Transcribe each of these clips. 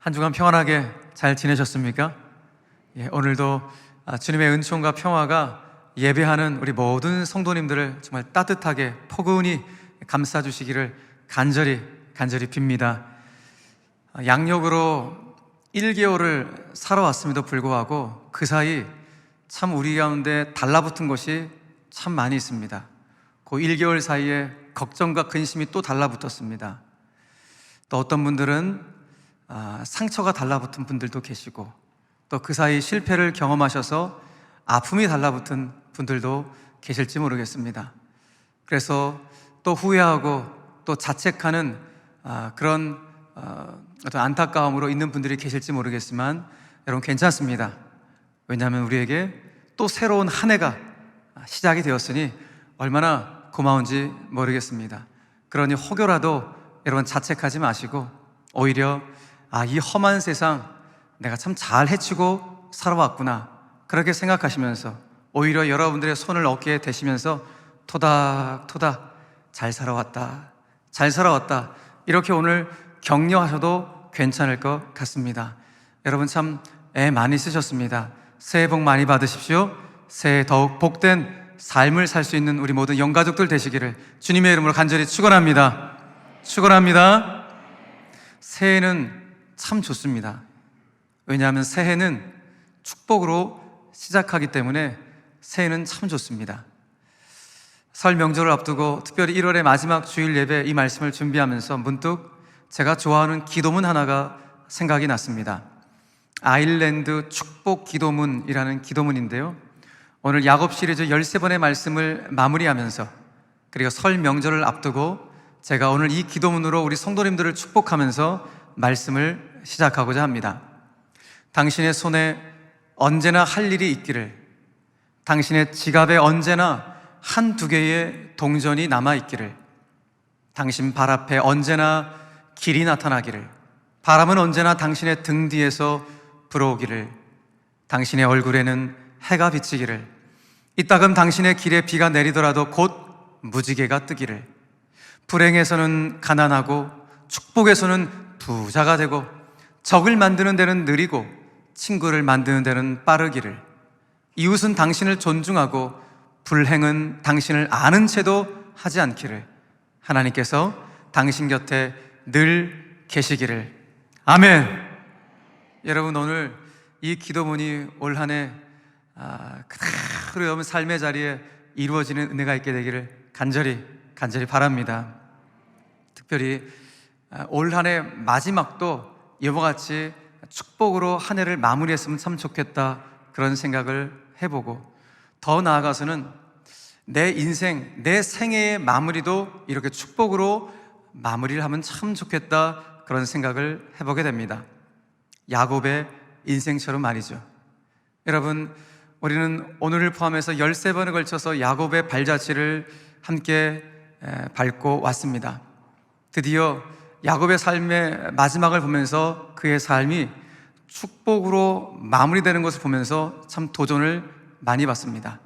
한 주간 평안하게 잘 지내셨습니까? 오늘도 주님의 은총과 평화가 예배하는 우리 모든 성도님들을 정말 따뜻하게 포근히 감싸 주시기를 간절히 빕니다. 양력으로 1개월을 살아왔음에도 불구하고 그 사이 참 우리 가운데 달라붙은 것이 참 많이 있습니다. 그 1개월 사이에 걱정과 근심이 또 달라붙었습니다. 또 어떤 분들은 상처가 달라붙은 분들도 계시고, 또 그 사이 실패를 경험하셔서 아픔이 달라붙은 분들도 계실지 모르겠습니다. 그래서 또 후회하고 또 자책하는 그런 어떤 안타까움으로 있는 분들이 계실지 모르겠지만, 여러분 괜찮습니다. 왜냐하면 우리에게 또 새로운 한 해가 시작이 되었으니 얼마나 고마운지 모르겠습니다. 그러니 혹여라도 여러분 자책하지 마시고, 오히려 이 험한 세상 내가 참 잘 헤치고 살아왔구나, 그렇게 생각하시면서 오히려 여러분들의 손을 어깨에 대시면서 토닥토닥 잘 살아왔다 이렇게 오늘 격려하셔도 괜찮을 것 같습니다. 여러분 참 애 많이 쓰셨습니다. 새해 복 많이 받으십시오. 새해 더욱 복된 삶을 살 수 있는 우리 모든 영가족들 되시기를 주님의 이름으로 간절히 축원합니다. 새해는 참 좋습니다. 왜냐하면 새해는 축복으로 시작하기 때문에 새해는 참 좋습니다. 설 명절을 앞두고 특별히 1월의 마지막 주일 예배 이 말씀을 준비하면서 문득 제가 좋아하는 기도문 하나가 생각이 났습니다. 아일랜드 축복 기도문이라는 기도문인데요, 오늘 야곱 시리즈 13번의 말씀을 마무리하면서, 그리고 설 명절을 앞두고 제가 오늘 이 기도문으로 우리 성도님들을 축복하면서 말씀을 시작하고자 합니다. 당신의 손에 언제나 할 일이 있기를, 당신의 지갑에 언제나 한두 개의 동전이 남아있기를, 당신 발 앞에 언제나 길이 나타나기를, 바람은 언제나 당신의 등 뒤에서 불어오기를, 당신의 얼굴에는 해가 비치기를, 이따금 당신의 길에 비가 내리더라도 곧 무지개가 뜨기를, 불행에서는 가난하고 축복에서는 부자가 되고, 적을 만드는 데는 느리고 친구를 만드는 데는 빠르기를, 이웃은 당신을 존중하고 불행은 당신을 아는 채도 하지 않기를, 하나님께서 당신 곁에 늘 계시기를. 아멘. 여러분, 오늘 이 기도문이 올 한 해 그대로 여러분 삶의 자리에 이루어지는 은혜가 있게 되기를 간절히 바랍니다. 특별히 올 한 해 마지막도 이와 같이 축복으로 한 해를 마무리했으면 참 좋겠다, 그런 생각을 해보고, 더 나아가서는 내 인생, 내 생애의 마무리도 이렇게 축복으로 마무리를 하면 참 좋겠다, 그런 생각을 해보게 됩니다. 야곱의 인생처럼 말이죠. 여러분, 우리는 오늘을 포함해서 13번에 걸쳐서 야곱의 발자취를 함께 밟고 왔습니다. 드디어 야곱의 삶의 마지막을 보면서 그의 삶이 축복으로 마무리되는 것을 보면서 참 도전을 많이 받습니다.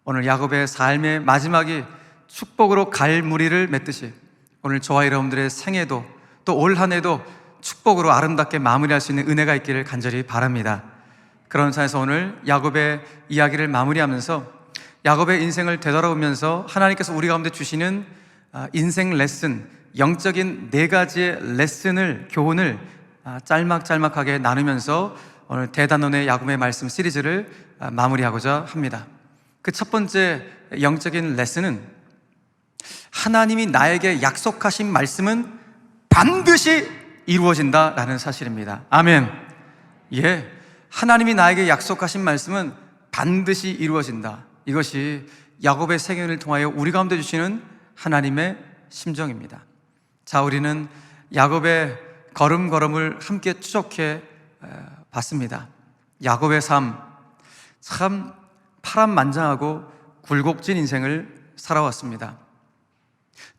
오늘 야곱의 삶의 마지막이 축복으로 갈무리를 맺듯이 오늘 저와 여러분들의 생애도 또 올 한 해도 축복으로 아름답게 마무리할 수 있는 은혜가 있기를 간절히 바랍니다. 그런 차에서 오늘 야곱의 이야기를 마무리하면서 야곱의 인생을 되돌아보면서 하나님께서 우리 가운데 주시는 인생 레슨, 영적인 4가지의 레슨을, 교훈을 짤막짤막하게 나누면서 오늘 대단원의 야곱의 말씀 시리즈를 마무리하고자 합니다. 그 첫 번째 영적인 레슨은, 하나님이 나에게 약속하신 말씀은 반드시 이루어진다라는 사실입니다. 아멘. 하나님이 나에게 약속하신 말씀은 반드시 이루어진다. 이것이 야곱의 생애를 통하여 우리 가운데 주시는 하나님의 심정입니다. 자, 우리는 야곱의 걸음걸음을 함께 추적해 봤습니다. 야곱의 삶, 참 파란만장하고 굴곡진 인생을 살아왔습니다.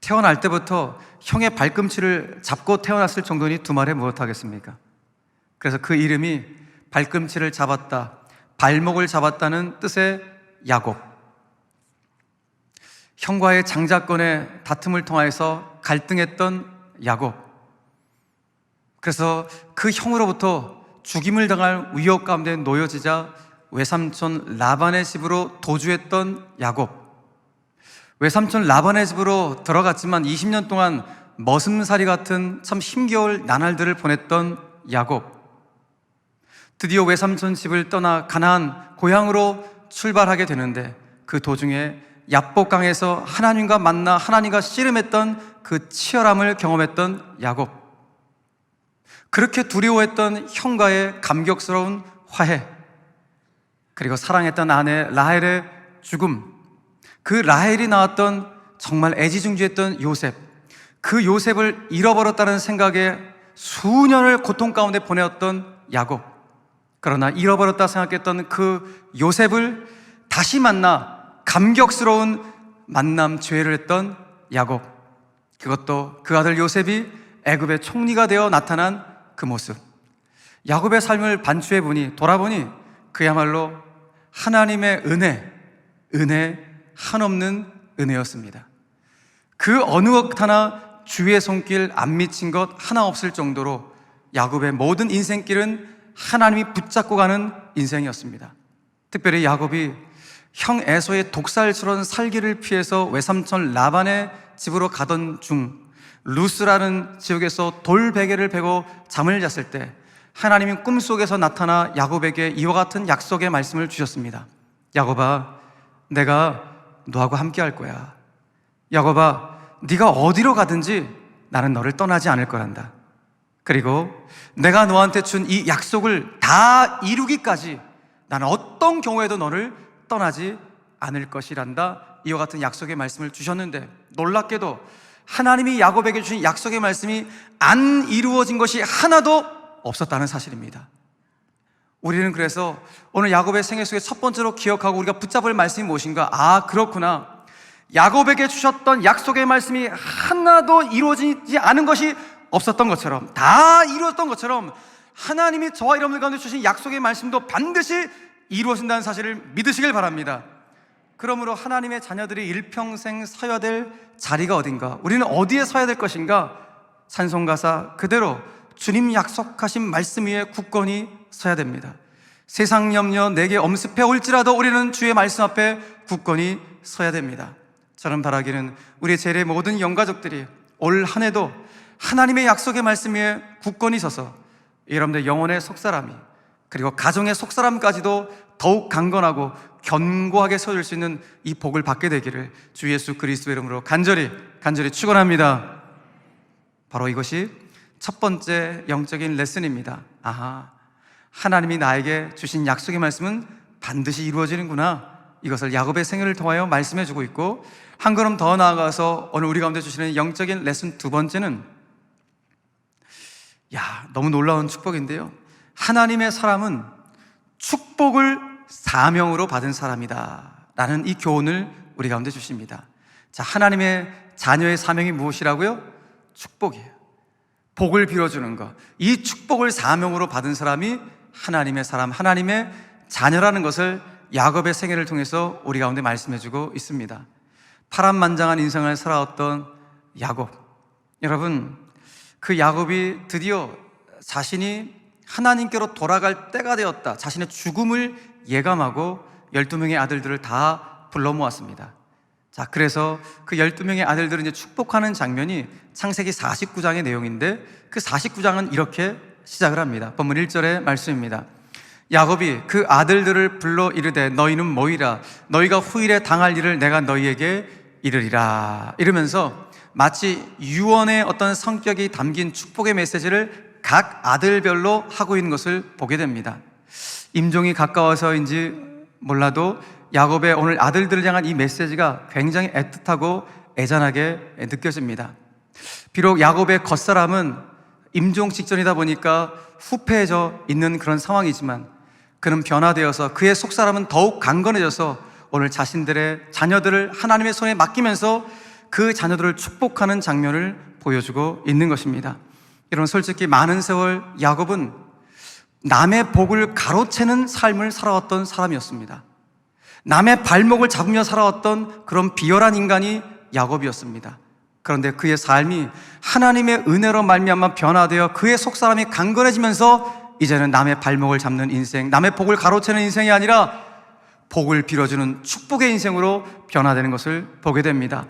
태어날 때부터 형의 발꿈치를 잡고 태어났을 정도니 두말에 무엇하겠습니까? 그래서 그 이름이 발꿈치를 잡았다, 발목을 잡았다는 뜻의 야곱. 형과의 장자권의 다툼을 통하여서 갈등했던 야곱. 그래서 그 형으로부터 죽임을 당할 위협 가운데 놓여지자 외삼촌 라반의 집으로 도주했던 야곱. 외삼촌 라반의 집으로 들어갔지만 20년 동안 머슴살이 같은 참 힘겨울 나날들을 보냈던 야곱. 드디어 외삼촌 집을 떠나 가나안 고향으로 출발하게 되는데 그 도중에 야복강에서 하나님과 만나 하나님과 씨름했던 그 치열함을 경험했던 야곱. 그렇게 두려워했던 형과의 감격스러운 화해, 그리고 사랑했던 아내 라헬의 죽음, 그 라헬이 낳았던 정말 애지중지했던 요셉, 그 요셉을 잃어버렸다는 생각에 수년을 고통 가운데 보내었던 야곱. 그러나 잃어버렸다 생각했던 그 요셉을 다시 만나 감격스러운 만남 죄를 했던 야곱. 그것도 그 아들 요셉이 애굽의 총리가 되어 나타난 그 모습. 야곱의 삶을 반추해 보니, 돌아보니 그야말로 하나님의 은혜 한없는 은혜였습니다. 그 어느 것 하나 주의 손길 안 미친 것 하나 없을 정도로 야곱의 모든 인생길은 하나님이 붙잡고 가는 인생이었습니다. 특별히 야곱이 형 에서의 독살스러운 살기를 피해서 외삼촌 라반의 집으로 가던 중 루스라는 지역에서 돌베개를 베고 잠을 잤을 때 하나님이 꿈속에서 나타나 야곱에게 이와 같은 약속의 말씀을 주셨습니다. 야곱아, 내가 너하고 함께 할 거야. 야곱아, 네가 어디로 가든지 나는 너를 떠나지 않을 거란다. 그리고 내가 너한테 준 이 약속을 다 이루기까지 나는 어떤 경우에도 너를 떠나지 않을 것이란다. 이와 같은 약속의 말씀을 주셨는데, 놀랍게도 하나님이 야곱에게 주신 약속의 말씀이 안 이루어진 것이 하나도 없었다는 사실입니다. 우리는 그래서 오늘 야곱의 생애 속에 첫 번째로 기억하고 우리가 붙잡을 말씀이 무엇인가? 아, 그렇구나. 야곱에게 주셨던 약속의 말씀이 하나도 이루어지지 않은 것이 없었던 것처럼, 다 이루었던 것처럼 하나님이 저와 여러분들 가운데 주신 약속의 말씀도 반드시 이루어진다는 사실을 믿으시길 바랍니다. 그러므로 하나님의 자녀들이 일평생 서야 될 자리가 어딘가, 우리는 어디에 서야 될 것인가? 찬송가사 그대로 주님 약속하신 말씀 위에 굳건히 서야 됩니다. 세상 염려 내게 엄습해 올지라도 우리는 주의 말씀 앞에 굳건히 서야 됩니다. 저는 바라기는 우리 제일의 모든 영가족들이 올 한 해도 하나님의 약속의 말씀 위에 굳건히 서서 여러분들 영혼의 속사람이, 그리고 가정의 속사람까지도 더욱 강건하고 견고하게 서줄 수 있는 이 복을 받게 되기를 주 예수 그리스도의 이름으로 간절히 축원합니다. 바로 이것이 첫 번째 영적인 레슨입니다. 아하, 하나님이 나에게 주신 약속의 말씀은 반드시 이루어지는구나. 이것을 야곱의 생애를 통하여 말씀해 주고 있고, 한 걸음 더 나아가서 오늘 우리 가운데 주시는 영적인 레슨 두 번째는, 너무 놀라운 축복인데요, 하나님의 사람은 축복을 사명으로 받은 사람이다 라는 이 교훈을 우리 가운데 주십니다. 자, 하나님의 자녀의 사명이 무엇이라고요? 축복이에요. 복을 빌어주는 것. 이 축복을 사명으로 받은 사람이 하나님의 사람, 하나님의 자녀라는 것을 야곱의 생애를 통해서 우리 가운데 말씀해주고 있습니다. 파란만장한 인생을 살아왔던 야곱, 여러분, 그 야곱이 드디어 자신이 하나님께로 돌아갈 때가 되었다, 자신의 죽음을 예감하고 12명의 아들들을 다 불러 모았습니다. 자, 그래서 그 12명의 아들들을 이제 축복하는 장면이 창세기 49장의 내용인데, 그 49장은 이렇게 시작을 합니다. 본문 1절의 말씀입니다. 야곱이 그 아들들을 불러 이르되 너희는 모이라, 너희가 후일에 당할 일을 내가 너희에게 이르리라. 이러면서 마치 유언의 어떤 성격이 담긴 축복의 메시지를 각 아들별로 하고 있는 것을 보게 됩니다. 임종이 가까워서인지 몰라도 야곱의 오늘 아들들을 향한 이 메시지가 굉장히 애틋하고 애잔하게 느껴집니다. 비록 야곱의 겉사람은 임종 직전이다 보니까 후패해져 있는 그런 상황이지만, 그는 변화되어서 그의 속사람은 더욱 강건해져서 오늘 자신들의 자녀들을 하나님의 손에 맡기면서 그 자녀들을 축복하는 장면을 보여주고 있는 것입니다. 여러분, 솔직히 많은 세월 야곱은 남의 복을 가로채는 삶을 살아왔던 사람이었습니다. 남의 발목을 잡으며 살아왔던 그런 비열한 인간이 야곱이었습니다. 그런데 그의 삶이 하나님의 은혜로 말미암아 변화되어 그의 속사람이 강건해지면서 이제는 남의 발목을 잡는 인생, 남의 복을 가로채는 인생이 아니라 복을 빌어주는 축복의 인생으로 변화되는 것을 보게 됩니다.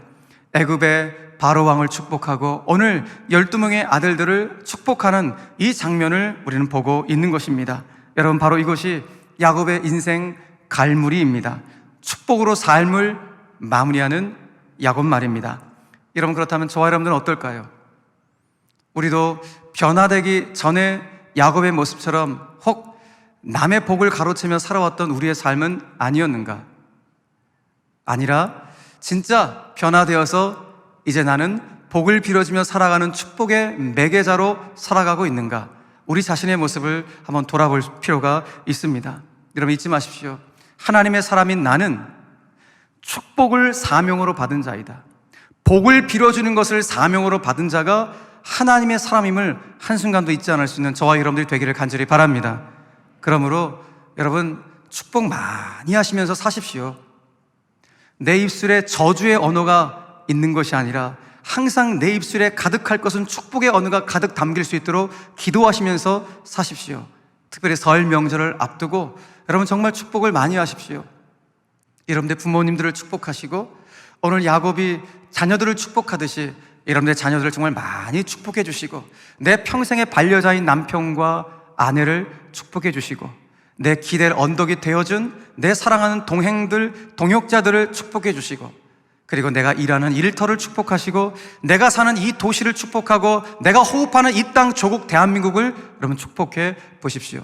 애굽의 바로 왕을 축복하고 오늘 12명의 아들들을 축복하는 이 장면을 우리는 보고 있는 것입니다. 여러분, 바로 이것이 야곱의 인생 갈무리입니다. 축복으로 삶을 마무리하는 야곱 말입니다. 여러분, 그렇다면 저와 여러분들은 어떨까요? 우리도 변화되기 전에 야곱의 모습처럼 혹 남의 복을 가로채며 살아왔던 우리의 삶은 아니었는가? 아니라 진짜 변화되어서 이제 나는 복을 빌어주며 살아가는 축복의 매개자로 살아가고 있는가? 우리 자신의 모습을 한번 돌아볼 필요가 있습니다. 여러분, 잊지 마십시오. 하나님의 사람인 나는 축복을 사명으로 받은 자이다. 복을 빌어주는 것을 사명으로 받은 자가 하나님의 사람임을 한순간도 잊지 않을 수 있는 저와 여러분들이 되기를 간절히 바랍니다. 그러므로 여러분, 축복 많이 하시면서 사십시오. 내 입술에 저주의 언어가 있는 것이 아니라 항상 내 입술에 가득할 것은 축복의 언어가 가득 담길 수 있도록 기도하시면서 사십시오. 특별히 설 명절을 앞두고 여러분 정말 축복을 많이 하십시오. 여러분들 부모님들을 축복하시고 오늘 야곱이 자녀들을 축복하듯이 여러분들의 자녀들을 정말 많이 축복해 주시고 내 평생의 반려자인 남편과 아내를 축복해 주시고 내 기댈 언덕이 되어준 내 사랑하는 동행들, 동역자들을 축복해 주시고 그리고 내가 일하는 일터를 축복하시고 내가 사는 이 도시를 축복하고 내가 호흡하는 이 땅 조국 대한민국을 여러분 축복해 보십시오.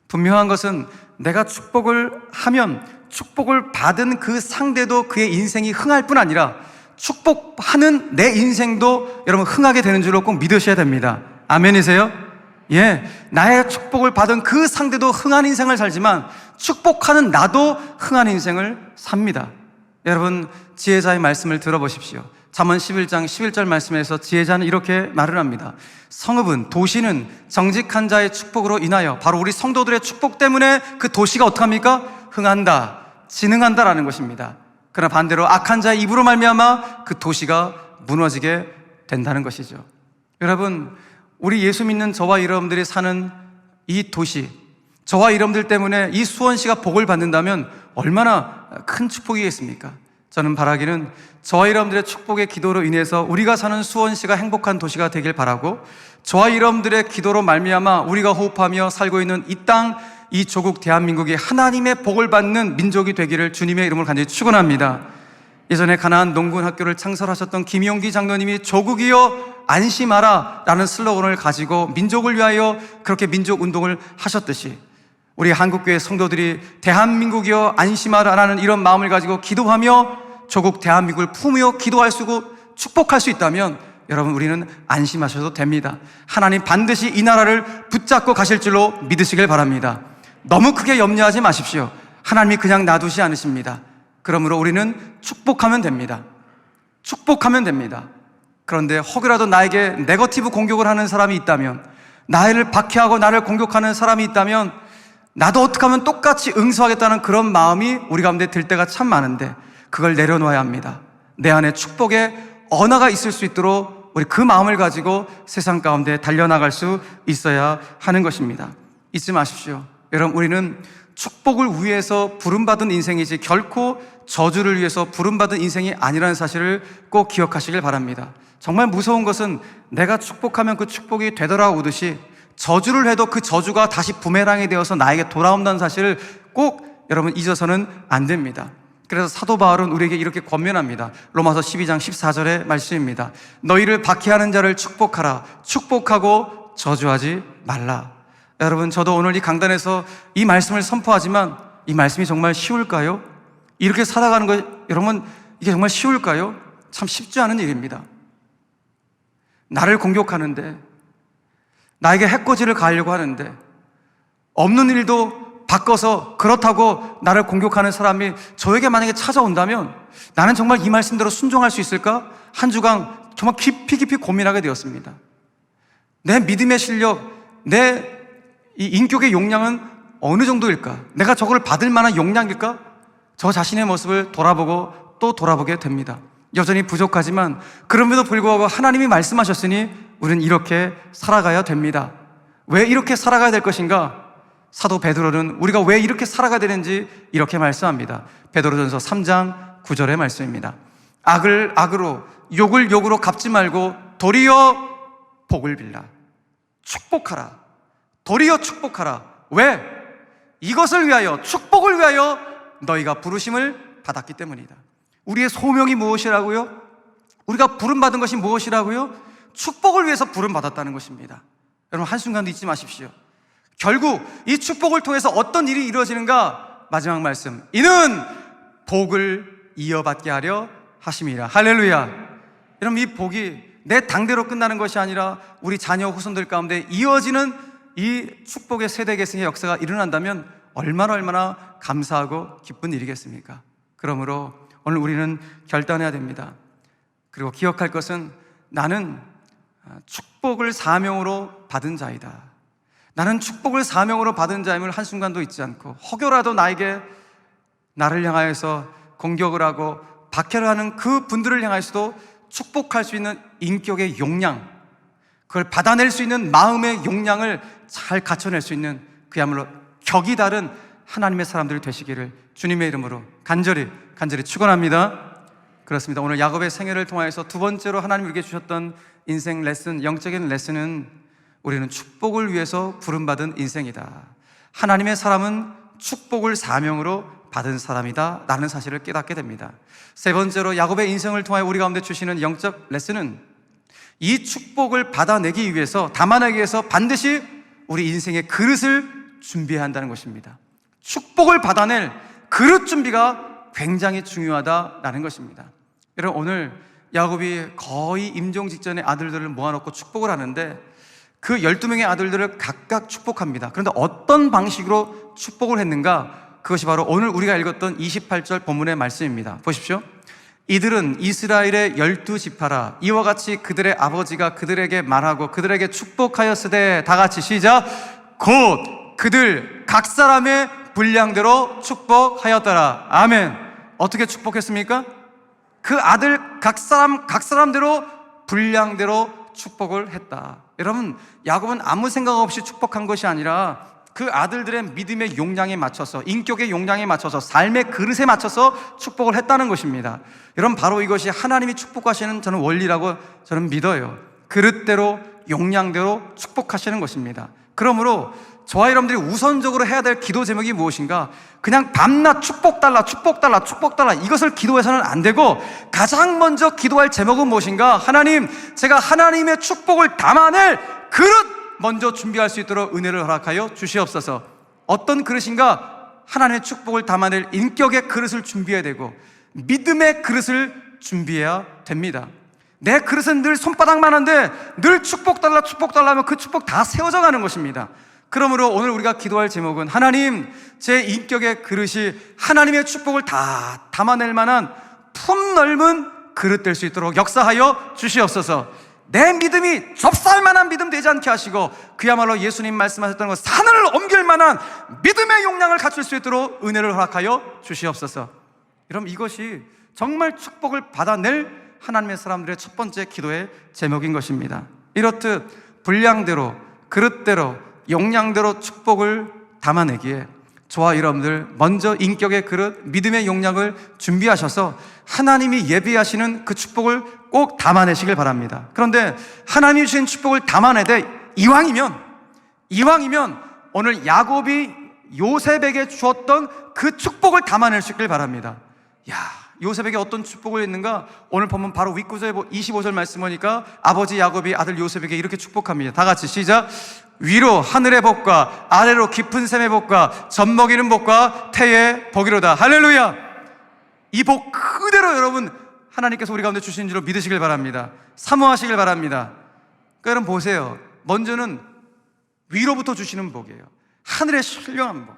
분명한 것은 내가 축복을 하면 축복을 받은 그 상대도 그의 인생이 흥할 뿐 아니라 축복하는 내 인생도 여러분 흥하게 되는 줄로 꼭 믿으셔야 됩니다. 아멘이세요? 예, 나의 축복을 받은 그 상대도 흥한 인생을 살지만 축복하는 나도 흥한 인생을 삽니다. 여러분, 지혜자의 말씀을 들어보십시오. 잠언 11장 11절 말씀에서 지혜자는 이렇게 말을 합니다. 성읍은, 도시는 정직한 자의 축복으로 인하여 바로 우리 성도들의 축복 때문에 그 도시가 어떡합니까? 흥한다, 진흥한다라는 것입니다. 그러나 반대로 악한 자의 입으로 말미암아 그 도시가 무너지게 된다는 것이죠. 여러분, 우리 예수 믿는 저와 여러분들이 사는 이 도시, 저와 여러분들 때문에 이 수원시가 복을 받는다면 얼마나 큰 축복이겠습니까? 저는 바라기는 저와 여러분들의 축복의 기도로 인해서 우리가 사는 수원시가 행복한 도시가 되길 바라고 저와 여러분들의 기도로 말미암아 우리가 호흡하며 살고 있는 이 땅, 이 조국 대한민국이 하나님의 복을 받는 민족이 되기를 주님의 이름으로 간절히 축원합니다. 예전에 가나안 농군 학교를 창설하셨던 김용기 장로님이 조국이여 안심하라 라는 슬로건을 가지고 민족을 위하여 그렇게 민족 운동을 하셨듯이 우리 한국교회 성도들이 대한민국이여 안심하라 라는 이런 마음을 가지고 기도하며 조국 대한민국을 품으며 기도할 수 있고 축복할 수 있다면 여러분 우리는 안심하셔도 됩니다. 하나님 반드시 이 나라를 붙잡고 가실 줄로 믿으시길 바랍니다. 너무 크게 염려하지 마십시오. 하나님이 그냥 놔두지 않으십니다. 그러므로 우리는 축복하면 됩니다. 축복하면 됩니다. 그런데 혹여라도 나에게 네거티브 공격을 하는 사람이 있다면, 나를 박해하고 나를 공격하는 사람이 있다면 나도 어떻게 하면 똑같이 응수하겠다는 그런 마음이 우리 가운데 들 때가 참 많은데 그걸 내려놓아야 합니다. 내 안에 축복의 언어가 있을 수 있도록 우리 그 마음을 가지고 세상 가운데 달려나갈 수 있어야 하는 것입니다. 잊지 마십시오. 여러분, 우리는 축복을 위해서 부름받은 인생이지 결코 저주를 위해서 부름받은 인생이 아니라는 사실을 꼭 기억하시길 바랍니다. 정말 무서운 것은 내가 축복하면 그 축복이 되돌아오듯이 저주를 해도 그 저주가 다시 부메랑이 되어서 나에게 돌아온다는 사실을 꼭 여러분 잊어서는 안 됩니다. 그래서 사도 바울은 우리에게 이렇게 권면합니다. 로마서 12장 14절의 말씀입니다. 너희를 박해하는 자를 축복하라. 축복하고 저주하지 말라. 여러분, 저도 오늘 이 강단에서 이 말씀을 선포하지만 이 말씀이 정말 쉬울까요? 이렇게 살아가는 거 여러분 이게 정말 쉬울까요? 참 쉽지 않은 일입니다. 나를 공격하는데, 나에게 해코지를 가하려고 하는데, 없는 일도 바꿔서 그렇다고 나를 공격하는 사람이 저에게 만약에 찾아온다면 나는 정말 이 말씀대로 순종할 수 있을까? 한 주간 정말 깊이 고민하게 되었습니다. 내 믿음의 실력, 내 이 인격의 용량은 어느 정도일까? 내가 저걸 받을 만한 용량일까? 저 자신의 모습을 돌아보고 또 돌아보게 됩니다. 여전히 부족하지만 그럼에도 불구하고 하나님이 말씀하셨으니 우리는 이렇게 살아가야 됩니다. 왜 이렇게 살아가야 될 것인가? 사도 베드로는 우리가 왜 이렇게 살아가야 되는지 이렇게 말씀합니다. 베드로전서 3장 9절의 말씀입니다. 악을 악으로 욕을 욕으로 갚지 말고 도리어 복을 빌라. 축복하라. 도리어 축복하라. 왜? 이것을 위하여, 축복을 위하여 너희가 부르심을 받았기 때문이다. 우리의 소명이 무엇이라고요? 우리가 부름받은 것이 무엇이라고요? 축복을 위해서 부름받았다는 것입니다. 여러분, 한순간도 잊지 마십시오. 결국 이 축복을 통해서 어떤 일이 이루어지는가? 마지막 말씀, 이는 복을 이어받게 하려 하심이라. 할렐루야. 여러분, 이 복이 내 당대로 끝나는 것이 아니라 우리 자녀 후손들 가운데 이어지는 이 축복의 세대 계승의 역사가 일어난다면 얼마나 감사하고 기쁜 일이겠습니까? 그러므로 오늘 우리는 결단해야 됩니다. 그리고 기억할 것은 나는 축복을 사명으로 받은 자이다. 나는 축복을 사명으로 받은 자임을 한순간도 잊지 않고, 혹여라도 나를 향하여서 공격을 하고 박해를 하는 그 분들을 향해서도 축복할 수 있는 인격의 용량, 그걸 받아낼 수 있는 마음의 용량을 잘 갖춰낼 수 있는 그야말로 격이 다른 하나님의 사람들이 되시기를 주님의 이름으로 간절히 축원합니다. 그렇습니다. 오늘 야곱의 생애를 통해서 두 번째로 하나님이 우리에게 주셨던 인생 레슨, 영적인 레슨은 우리는 축복을 위해서 부름받은 인생이다. 하나님의 사람은 축복을 사명으로 받은 사람이다 라는 사실을 깨닫게 됩니다. 세 번째로 야곱의 인생을 통해 우리 가운데 주시는 영적 레슨은 이 축복을 받아내기 위해서, 담아내기 위해서 반드시 우리 인생의 그릇을 준비해야 한다는 것입니다. 축복을 받아낼 그릇 준비가 굉장히 중요하다라는 것입니다. 여러분, 오늘 야곱이 거의 임종 직전에 아들들을 모아놓고 축복을 하는데 그 12명의 아들들을 각각 축복합니다. 그런데 어떤 방식으로 축복을 했는가? 그것이 바로 오늘 우리가 읽었던 28절 본문의 말씀입니다. 보십시오. 이들은 이스라엘의 12지파라. 이와 같이 그들의 아버지가 그들에게 말하고 그들에게 축복하였으되, 다 같이 시작. 곧 그들 각 사람의 분량대로 축복하였더라. 아멘. 어떻게 축복했습니까? 그 아들 각 사람대로 분량대로 축복을 했다. 여러분, 야곱은 아무 생각 없이 축복한 것이 아니라 그 아들들의 믿음의 용량에 맞춰서, 인격의 용량에 맞춰서, 삶의 그릇에 맞춰서 축복을 했다는 것입니다. 여러분, 바로 이것이 하나님이 축복하시는 저는 원리라고 저는 믿어요. 그릇대로, 용량대로 축복하시는 것입니다. 그러므로 저와 여러분들이 우선적으로 해야 될 기도 제목이 무엇인가? 그냥 밤낮 축복 달라 이것을 기도해서는 안 되고, 가장 먼저 기도할 제목은 무엇인가? 하나님, 제가 하나님의 축복을 담아낼 그릇 먼저 준비할 수 있도록 은혜를 허락하여 주시옵소서. 어떤 그릇인가? 하나님의 축복을 담아낼 인격의 그릇을 준비해야 되고, 믿음의 그릇을 준비해야 됩니다. 내 그릇은 늘 손바닥만한데 늘 축복 달라 하면 그 축복 다 세워져 가는 것입니다. 그러므로 오늘 우리가 기도할 제목은, 하나님, 제 인격의 그릇이 하나님의 축복을 다 담아낼 만한 품넓은 그릇 될 수 있도록 역사하여 주시옵소서. 내 믿음이 접사할 만한 믿음 되지 않게 하시고, 그야말로 예수님 말씀하셨던 것, 산을 옮길 만한 믿음의 용량을 갖출 수 있도록 은혜를 허락하여 주시옵소서. 여러분, 이것이 정말 축복을 받아낼 하나님의 사람들의 첫 번째 기도의 제목인 것입니다. 이렇듯 분량대로, 그릇대로, 용량대로 축복을 담아내기에 저와 여러분들 먼저 인격의 그릇, 믿음의 용량을 준비하셔서 하나님이 예비하시는 그 축복을 꼭 담아내시길 바랍니다. 그런데 하나님이 주신 축복을 담아내되 이왕이면 오늘 야곱이 요셉에게 주었던 그 축복을 담아낼 수 있길 바랍니다. 요셉에게 어떤 축복을 했는가? 오늘 보면 바로 윗구절에 25절 말씀 보니까 아버지 야곱이 아들 요셉에게 이렇게 축복합니다. 다 같이 시작. 위로 하늘의 복과 아래로 깊은 샘의 복과 젖먹이는 복과 태의 복이로다. 할렐루야. 이 복 그대로 여러분 하나님께서 우리 가운데 주시는 줄로 믿으시길 바랍니다. 사모하시길 바랍니다. 그러니까 여러분 보세요. 먼저는 위로부터 주시는 복이에요. 하늘의 신령한 복.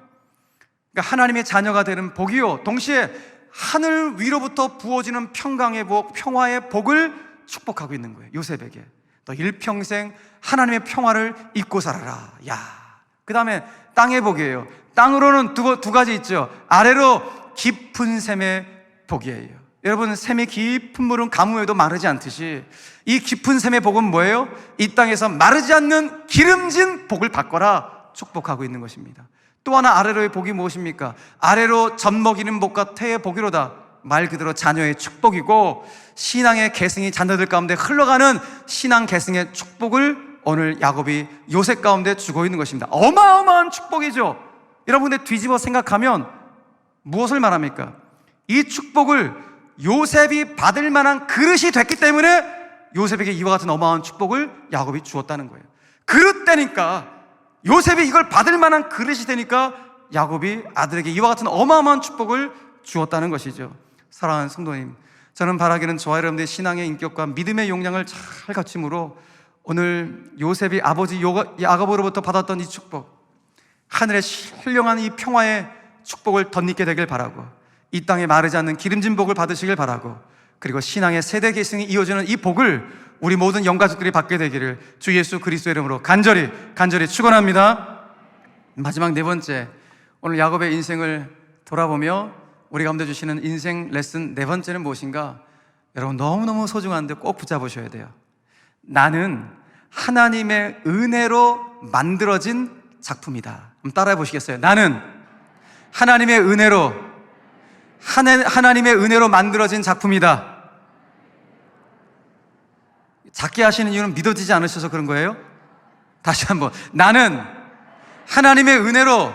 그러니까 하나님의 자녀가 되는 복이요, 동시에 하늘 위로부터 부어지는 평강의 복, 평화의 복을 축복하고 있는 거예요. 요셉에게 너 일평생 하나님의 평화를 잊고 살아라. 그 다음에 땅의 복이에요. 땅으로는 두 가지 있죠. 아래로 깊은 샘의 복이에요. 여러분, 샘이 깊은 물은 가뭄에도 마르지 않듯이 이 깊은 샘의 복은 뭐예요? 이 땅에서 마르지 않는 기름진 복을 받거라 축복하고 있는 것입니다. 또 하나 아래로의 복이 무엇입니까? 아래로 젖먹이는 복과 태의 복이로다. 말 그대로 자녀의 축복이고, 신앙의 계승이 자녀들 가운데 흘러가는 신앙 계승의 축복을 오늘 야곱이 요셉 가운데 주고 있는 것입니다. 어마어마한 축복이죠. 여러분, 근데 뒤집어 생각하면 무엇을 말합니까? 이 축복을 요셉이 받을 만한 그릇이 됐기 때문에 요셉에게 이와 같은 어마어마한 축복을 야곱이 주었다는 거예요. 그릇되니까, 요셉이 이걸 받을 만한 그릇이 되니까 야곱이 아들에게 이와 같은 어마어마한 축복을 주었다는 것이죠. 사랑하는 성도님, 저는 바라기는 저와 여러분들의 신앙의 인격과 믿음의 용량을 잘 갖춤으로 오늘 요셉이 아버지 야곱으로부터 받았던 이 축복, 하늘의 신령한 이 평화의 축복을 덧입게 되길 바라고, 이 땅에 마르지 않는 기름진 복을 받으시길 바라고, 그리고 신앙의 세대 계승이 이어지는 이 복을 우리 모든 영가족들이 받게 되기를 주 예수 그리스도의 이름으로 간절히 축원합니다. 마지막 네 번째, 오늘 야곱의 인생을 돌아보며 우리 가운데 주시는 인생 레슨 네 번째는 무엇인가? 여러분, 너무너무 소중한데 꼭 붙잡으셔야 돼요. 나는 하나님의 은혜로 만들어진 작품이다. 한번 따라해 보시겠어요? 나는 하나님의 은혜로 만들어진 작품이다. 작게 하시는 이유는 믿어지지 않으셔서 그런 거예요? 다시 한번, 나는 하나님의 은혜로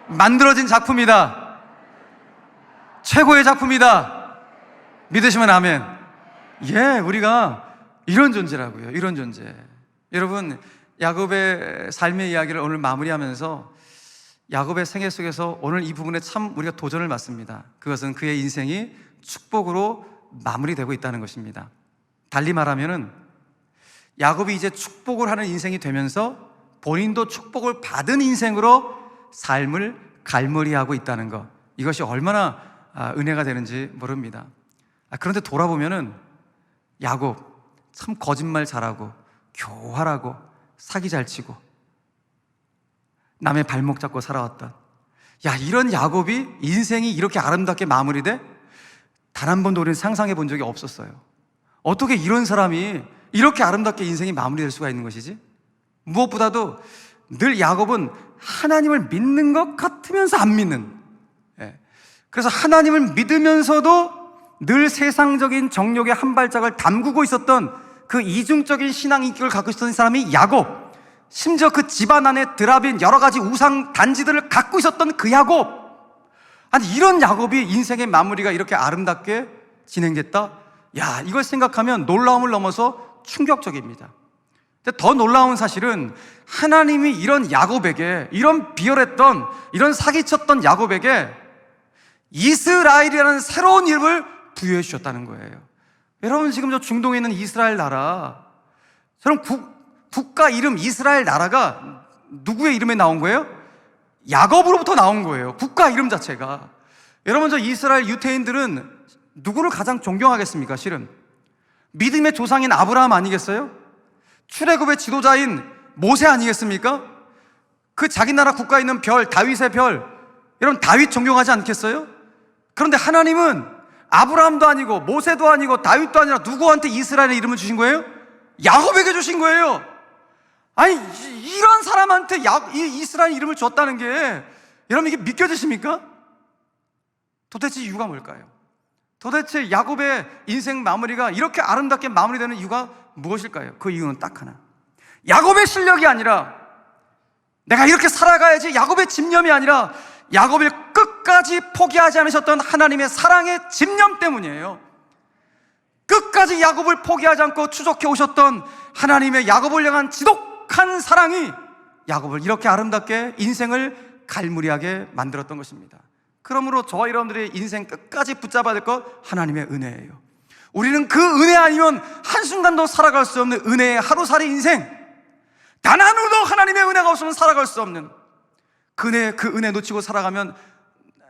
만들어진 작품이다. 최고의 작품이다. 믿으시면 아멘. 예, 우리가 이런 존재라고요. 이런 존재. 여러분, 야곱의 삶의 이야기를 오늘 마무리하면서 야곱의 생애 속에서 오늘 이 부분에 참 우리가 도전을 받습니다. 그것은 그의 인생이 축복으로 마무리되고 있다는 것입니다. 달리 말하면은 야곱이 이제 축복을 하는 인생이 되면서 본인도 축복을 받은 인생으로 삶을 갈무리하고 있다는 것, 이것이 얼마나 은혜가 되는지 모릅니다. 그런데 돌아보면은 야곱 참 거짓말 잘하고 교활하고 사기 잘 치고 남의 발목 잡고 살아왔던, 이런 야곱이 인생이 이렇게 아름답게 마무리돼? 단 한 번도 우리는 상상해 본 적이 없었어요. 어떻게 이런 사람이 이렇게 아름답게 인생이 마무리될 수가 있는 것이지? 무엇보다도 늘 야곱은 하나님을 믿는 것 같으면서 안 믿는, 그래서 하나님을 믿으면서도 늘 세상적인 정욕의 한 발짝을 담그고 있었던 그 이중적인 신앙 인격을 갖고 있었던 사람이 야곱, 심지어 그 집안 안에 드라빈 여러 가지 우상 단지들을 갖고 있었던 그 야곱, 아니 이런 야곱이 인생의 마무리가 이렇게 아름답게 진행됐다? 이걸 생각하면 놀라움을 넘어서 충격적입니다. 근데 더 놀라운 사실은 하나님이 이런 야곱에게, 이런 비열했던, 이런 사기쳤던 야곱에게 이스라엘이라는 새로운 이름을 부여해 주셨다는 거예요. 여러분, 지금 저 중동에 있는 이스라엘 나라, 저는 국가 이름 이스라엘 나라가 누구의 이름에 나온 거예요? 야곱으로부터 나온 거예요. 국가 이름 자체가. 여러분, 저 이스라엘 유태인들은 누구를 가장 존경하겠습니까? 실은 믿음의 조상인 아브라함 아니겠어요? 출애굽의 지도자인 모세 아니겠습니까? 그 자기 나라 국가에 있는 별, 다윗의 별, 여러분 다윗 존경하지 않겠어요? 그런데 하나님은 아브라함도 아니고 모세도 아니고 다윗도 아니라 누구한테 이스라엘의 이름을 주신 거예요? 야곱에게 주신 거예요. 아니 이런 사람한테 이스라엘 이름을 줬다는 게, 여러분 이게 믿겨지십니까? 도대체 이유가 뭘까요? 도대체 야곱의 인생 마무리가 이렇게 아름답게 마무리되는 이유가 무엇일까요? 그 이유는 딱 하나, 야곱의 실력이 아니라, 내가 이렇게 살아가야지, 야곱의 집념이 아니라 야곱을 끝까지 포기하지 않으셨던 하나님의 사랑의 집념 때문이에요. 끝까지 야곱을 포기하지 않고 추적해 오셨던 하나님의 야곱을 향한 지독한 사랑이 야곱을 이렇게 아름답게 인생을 갈무리하게 만들었던 것입니다. 그러므로 저와 여러분들의 인생 끝까지 붙잡아야 될 것, 하나님의 은혜예요. 우리는 그 은혜 아니면 한순간도 살아갈 수 없는 은혜의 하루살이 인생, 단 하루도 하나님의 은혜가 없으면 살아갈 수 없는 그 은혜 놓치고 살아가면,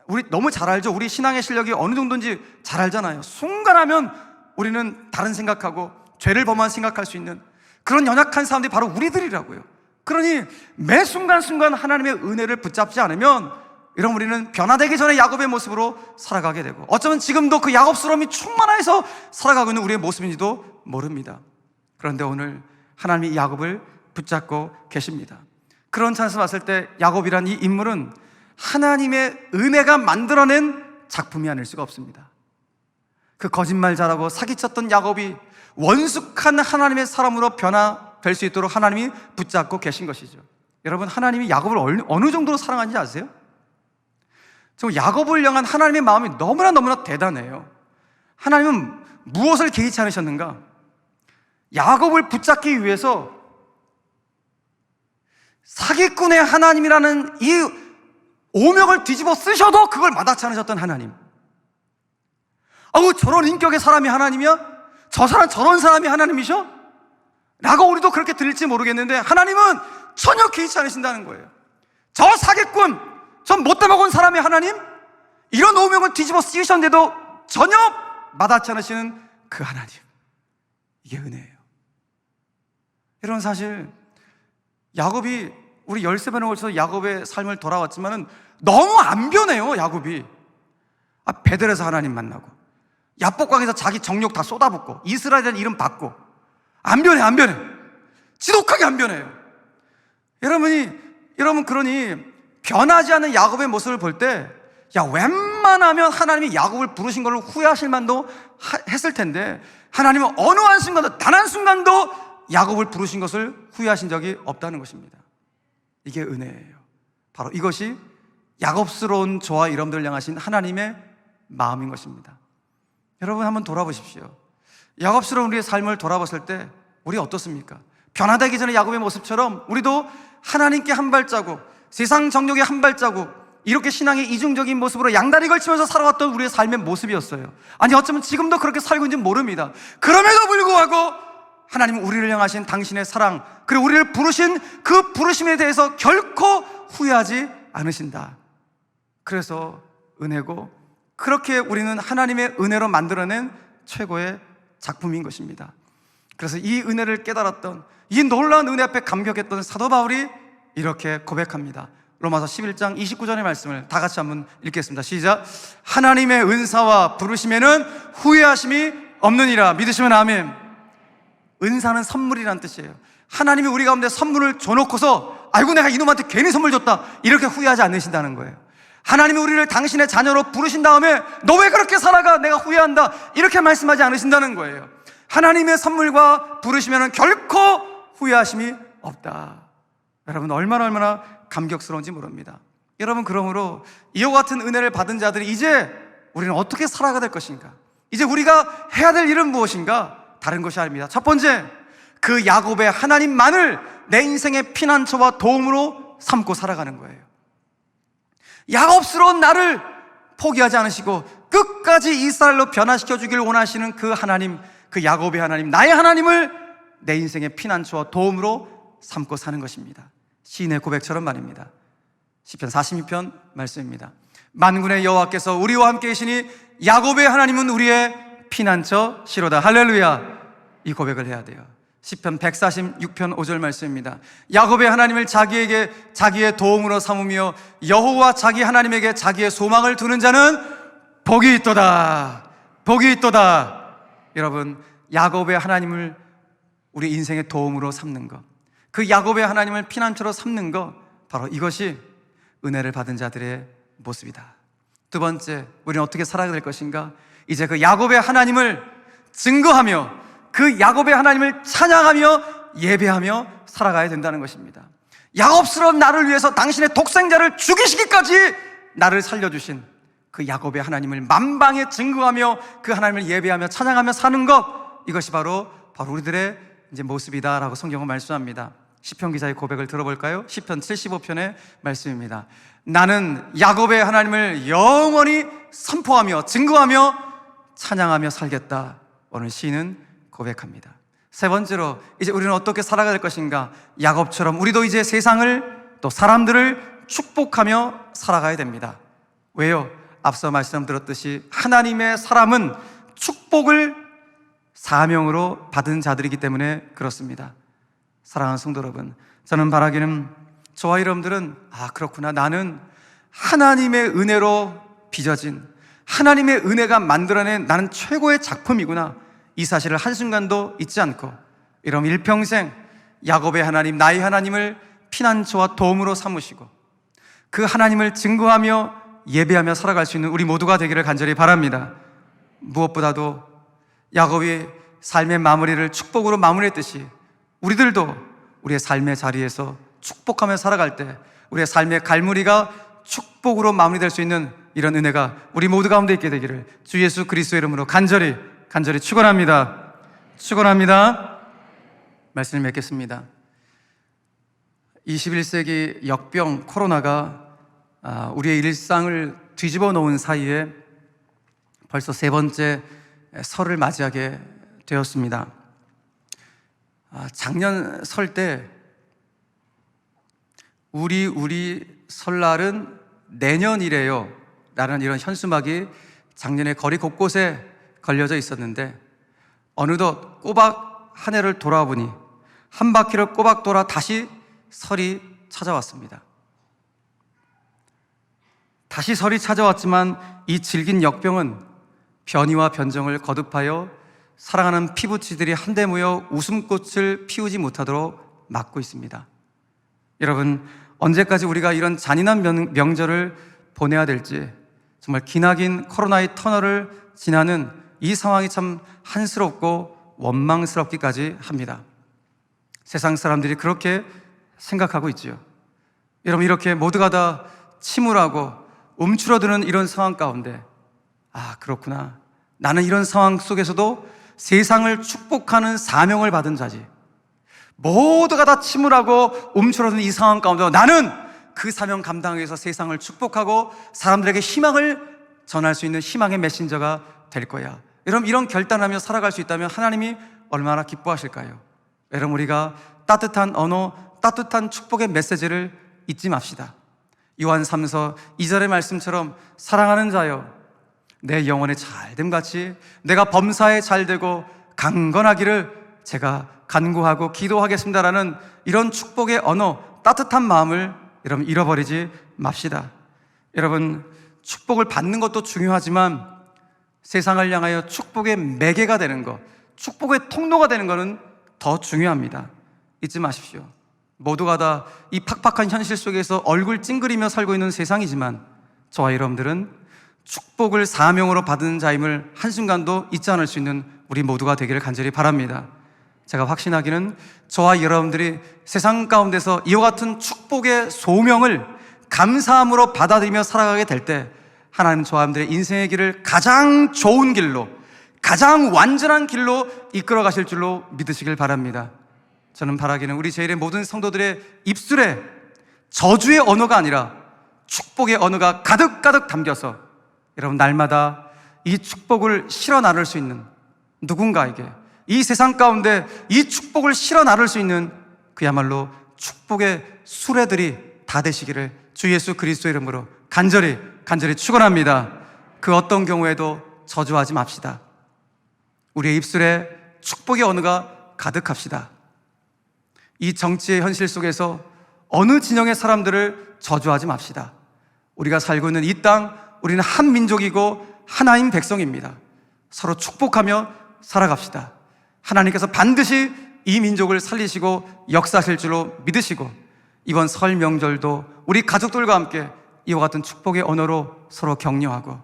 우리 너무 잘 알죠? 우리 신앙의 실력이 어느 정도인지 잘 알잖아요. 순간하면 우리는 다른 생각하고 죄를 범한 생각할 수 있는 그런 연약한 사람들이 바로 우리들이라고요. 그러니 매 순간순간 하나님의 은혜를 붙잡지 않으면 이런 우리는 변화되기 전에 야곱의 모습으로 살아가게 되고, 어쩌면 지금도 그 야곱스러움이 충만해서 살아가고 있는 우리의 모습인지도 모릅니다. 그런데 오늘 하나님이 야곱을 붙잡고 계십니다. 그런 찬스 봤을 때 야곱이란 이 인물은 하나님의 은혜가 만들어낸 작품이 아닐 수가 없습니다. 그 거짓말 잘하고 사기쳤던 야곱이 원숙한 하나님의 사람으로 변화될 수 있도록 하나님이 붙잡고 계신 것이죠. 여러분, 하나님이 야곱을 어느 정도로 사랑하는지 아세요? 정말 야곱을 향한 하나님의 마음이 너무나 대단해요. 하나님은 무엇을 개의치 않으셨는가? 야곱을 붙잡기 위해서 사기꾼의 하나님이라는 이 오명을 뒤집어 쓰셔도 그걸 마다치 않으셨던 하나님. 저런 인격의 사람이 하나님이야? 저 사람 저런 사람이 하나님이셔? 라고 우리도 그렇게 들릴지 모르겠는데, 하나님은 전혀 개의치 않으신다는 거예요. 저 사기꾼, 저 못돼 먹은 사람의 하나님, 이런 오명을 뒤집어 쓰셨는데도 전혀 마다치 않으시는 그 하나님, 이게 은혜예요. 이런 사실, 야곱이 우리 13번에 걸쳐서 야곱의 삶을 돌아왔지만은 너무 안 변해요. 야곱이 베델에서 하나님 만나고, 야복강에서 자기 정욕 다 쏟아붓고, 이스라엘이라는 이름 받고, 안 변해. 지독하게 안 변해요. 여러분, 그러니 변하지 않는 야곱의 모습을 볼 때, 웬만하면 하나님이 야곱을 부르신 걸로 후회하실 만도 했을 텐데, 하나님은 어느 한순간도, 단 한순간도 야곱을 부르신 것을 후회하신 적이 없다는 것입니다. 이게 은혜예요. 바로 이것이 야곱스러운 저와 여러분들을 향하신 하나님의 마음인 것입니다. 여러분, 한번 돌아보십시오. 야곱스러운 우리의 삶을 돌아봤을 때 우리 어떻습니까? 변화되기 전에 야곱의 모습처럼 우리도 하나님께 한 발자국, 세상 정욕에 한 발자국, 이렇게 신앙의 이중적인 모습으로 양다리 걸치면서 살아왔던 우리의 삶의 모습이었어요. 아니, 어쩌면 지금도 그렇게 살고 있는지 모릅니다. 그럼에도 불구하고 하나님은 우리를 향하신 당신의 사랑, 그리고 우리를 부르신 그 부르심에 대해서 결코 후회하지 않으신다. 그래서 은혜고, 그렇게 우리는 하나님의 은혜로 만들어낸 최고의 작품인 것입니다. 그래서 이 은혜를 깨달았던, 이 놀라운 은혜 앞에 감격했던 사도 바울이 이렇게 고백합니다. 로마서 11장 29절의 말씀을 다 같이 한번 읽겠습니다. 시작. 하나님의 은사와 부르심에는 후회하심이 없느니라. 믿으시면 아멘. 은사는 선물이라는 뜻이에요. 하나님이 우리 가운데 선물을 줘놓고서 아이고 내가 이놈한테 괜히 선물 줬다, 이렇게 후회하지 않으신다는 거예요. 하나님이 우리를 당신의 자녀로 부르신 다음에 너 왜 그렇게 살아가? 내가 후회한다, 이렇게 말씀하지 않으신다는 거예요. 하나님의 선물과 부르시면 결코 후회하심이 없다. 여러분, 얼마나 감격스러운지 모릅니다. 여러분, 그러므로 이와 같은 은혜를 받은 자들이 이제 우리는 어떻게 살아가야 될 것인가? 이제 우리가 해야 될 일은 무엇인가? 다른 것이 아닙니다. 첫 번째, 그 야곱의 하나님만을 내 인생의 피난처와 도움으로 삼고 살아가는 거예요. 야곱스러운 나를 포기하지 않으시고 끝까지 이스라엘로 변화시켜 주길 원하시는 그 하나님, 그 야곱의 하나님, 나의 하나님을 내 인생의 피난처와 도움으로 삼고 사는 것입니다. 시인의 고백처럼 말입니다. 시편 42편 말씀입니다. 만군의 여호와께서 우리와 함께 계시니 야곱의 하나님은 우리의 피난처 시로다. 할렐루야. 이 고백을 해야 돼요. 시편 146편 5절 말씀입니다. 야곱의 하나님을 자기에게 자기의 도움으로 삼으며 여호와 자기 하나님에게 자기의 소망을 두는 자는 복이 있도다. 복이 있도다. 여러분, 야곱의 하나님을 우리 인생의 도움으로 삼는 것, 그 야곱의 하나님을 피난처로 삼는 것, 바로 이것이 은혜를 받은 자들의 모습이다. 두 번째, 우리는 어떻게 살아야 될 것인가? 이제 그 야곱의 하나님을 증거하며 그 야곱의 하나님을 찬양하며 예배하며 살아가야 된다는 것입니다. 야곱스러운 나를 위해서 당신의 독생자를 죽이시기까지 나를 살려주신 그 야곱의 하나님을 만방에 증거하며 그 하나님을 예배하며 찬양하며 사는 것, 이것이 바로 우리들의 이제 모습이다라고 성경은 말씀합니다. 시편 기자의 고백을 들어볼까요? 시편 75편의 말씀입니다. 나는 야곱의 하나님을 영원히 선포하며 증거하며 찬양하며 살겠다. 오늘 시인은 고백합니다. 세 번째로, 이제 우리는 어떻게 살아가야 될 것인가? 야곱처럼 우리도 이제 세상을, 또 사람들을 축복하며 살아가야 됩니다. 왜요? 앞서 말씀드렸듯이 하나님의 사람은 축복을 사명으로 받은 자들이기 때문에 그렇습니다. 사랑하는 성도 여러분, 저는 바라기는 저와 여러분들은 그렇구나, 나는 하나님의 은혜로 빚어진, 하나님의 은혜가 만들어낸 나는 최고의 작품이구나, 이 사실을 한순간도 잊지 않고 이런 일평생 야곱의 하나님, 나의 하나님을 피난처와 도움으로 삼으시고 그 하나님을 증거하며 예배하며 살아갈 수 있는 우리 모두가 되기를 간절히 바랍니다. 무엇보다도 야곱이 삶의 마무리를 축복으로 마무리했듯이 우리들도 우리의 삶의 자리에서 축복하며 살아갈 때 우리의 삶의 갈무리가 축복으로 마무리될 수 있는 이런 은혜가 우리 모두 가운데 있게 되기를 주 예수 그리스도의 이름으로 간절히 축원합니다. 축원합니다. 말씀을 맺겠습니다. 21세기 역병 코로나가 우리의 일상을 뒤집어 놓은 사이에 벌써 세 번째 설을 맞이하게 되었습니다. 작년 설 때 우리 설날은 내년이래요 라는 이런 현수막이 작년에 거리 곳곳에 걸려져 있었는데 어느덧 꼬박 한 해를 돌아보니 한 바퀴를 꼬박 돌아 다시 설이 찾아왔습니다. 다시 설이 찾아왔지만 이 질긴 역병은 변이와 변정을 거듭하여 사랑하는 피부치들이 한데 모여 웃음꽃을 피우지 못하도록 막고 있습니다. 여러분, 언제까지 우리가 이런 잔인한 명절을 보내야 될지, 정말 기나긴 코로나의 터널을 지나는 이 상황이 참 한스럽고 원망스럽기까지 합니다. 세상 사람들이 그렇게 생각하고 있지요. 여러분, 이렇게 모두가 다 침울하고 움츠러드는 이런 상황 가운데 그렇구나, 나는 이런 상황 속에서도 세상을 축복하는 사명을 받은 자지, 모두가 다 침울하고 움츠러드는 이 상황 가운데 나는 그 사명 감당하기 위해서 세상을 축복하고 사람들에게 희망을 전할 수 있는 희망의 메신저가 될 거야. 여러분, 이런 결단하며 살아갈 수 있다면 하나님이 얼마나 기뻐하실까요? 여러분, 우리가 따뜻한 언어, 따뜻한 축복의 메시지를 잊지 맙시다. 요한 3서 2절의 말씀처럼 사랑하는 자여, 내 영혼의 잘됨같이 내가 범사에 잘되고 강건하기를 제가 간구하고 기도하겠습니다라는 이런 축복의 언어, 따뜻한 마음을 여러분 잃어버리지 맙시다. 여러분, 축복을 받는 것도 중요하지만 세상을 향하여 축복의 매개가 되는 것, 축복의 통로가 되는 것은 더 중요합니다. 잊지 마십시오. 모두가 다 이 팍팍한 현실 속에서 얼굴 찡그리며 살고 있는 세상이지만 저와 여러분들은 축복을 사명으로 받은 자임을 한순간도 잊지 않을 수 있는 우리 모두가 되기를 간절히 바랍니다. 제가 확신하기는 저와 여러분들이 세상 가운데서 이와 같은 축복의 소명을 감사함으로 받아들이며 살아가게 될 때 하나님 저와 여러분들의 인생의 길을 가장 좋은 길로, 가장 완전한 길로 이끌어 가실 줄로 믿으시길 바랍니다. 저는 바라기는 우리 제일의 모든 성도들의 입술에 저주의 언어가 아니라 축복의 언어가 가득가득 담겨서 여러분 날마다 이 축복을 실어 나눌 수 있는 누군가에게, 이 세상 가운데 이 축복을 실어 나눌 수 있는 그야말로 축복의 수레들이 다 되시기를 주 예수 그리스도의 이름으로 간절히 축원합니다. 그 어떤 경우에도 저주하지 맙시다. 우리의 입술에 축복의 언어가 가득합시다. 이 정치의 현실 속에서 어느 진영의 사람들을 저주하지 맙시다. 우리가 살고 있는 이 땅, 우리는 한 민족이고 하나인 백성입니다. 서로 축복하며 살아갑시다. 하나님께서 반드시 이 민족을 살리시고 역사하실 줄로 믿으시고 이번 설 명절도 우리 가족들과 함께 이와 같은 축복의 언어로 서로 격려하고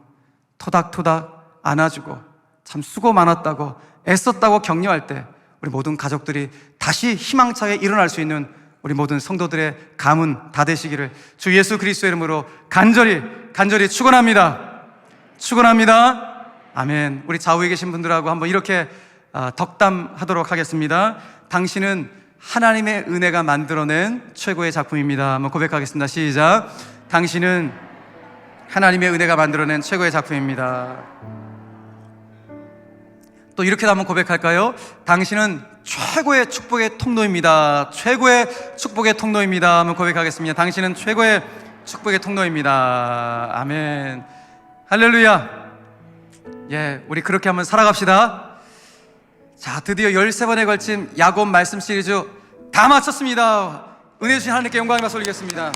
토닥토닥 안아주고 참 수고 많았다고 애썼다고 격려할 때 우리 모든 가족들이 다시 희망차게 일어날 수 있는 우리 모든 성도들의 가문 다 되시기를 주 예수 그리스도의 이름으로 간절히 축원합니다. 아멘. 우리 좌우에 계신 분들하고 한번 이렇게 덕담하도록 하겠습니다. 당신은 하나님의 은혜가 만들어낸 최고의 작품입니다. 한번 고백하겠습니다. 시작. 당신은 하나님의 은혜가 만들어낸 최고의 작품입니다. 또 이렇게도 한번 고백할까요? 당신은 최고의 축복의 통로입니다. 최고의 축복의 통로입니다. 한번 고백하겠습니다. 당신은 최고의 축복의 통로입니다. 아멘. 할렐루야. 예, 우리 그렇게 한번 살아갑시다. 자, 드디어 13번에 걸친 야곱 말씀 시리즈 다 마쳤습니다. 은혜 주신 하나님께 영광을 올리겠습니다.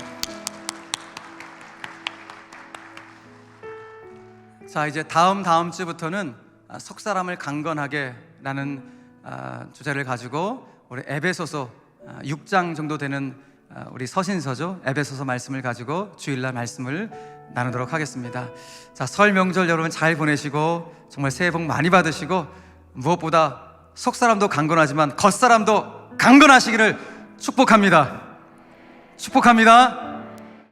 자, 이제 다음 주부터는 속 사람을 강건하게 라는 주제를 가지고 우리 에베소서 6장 정도 되는 우리 서신서죠. 에베소서 말씀을 가지고 주일날 말씀을 나누도록 하겠습니다. 자, 설 명절 여러분 잘 보내시고 정말 새해 복 많이 받으시고 무엇보다 속 사람도 강건하지만 겉 사람도 강건하시기를 축복합니다. 축복합니다.